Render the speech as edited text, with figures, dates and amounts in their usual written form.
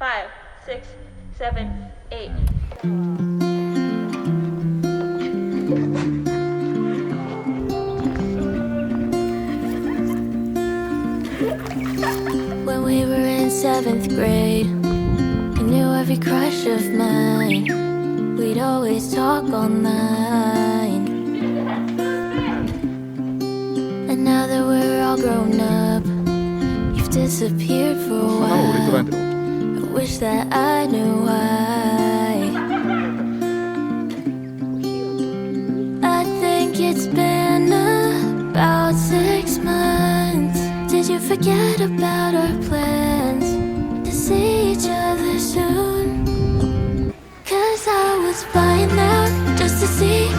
5, 6, 7, 8. When we were in 7th grade, you knew every crush of mine. We'd always talk all night. And now that we're all grown up, you've disappeared for a while. I wish that I knew why. I think it's been about 6 months. Did you forget about our plans to see each other soon? 'Cause I was flying out just to see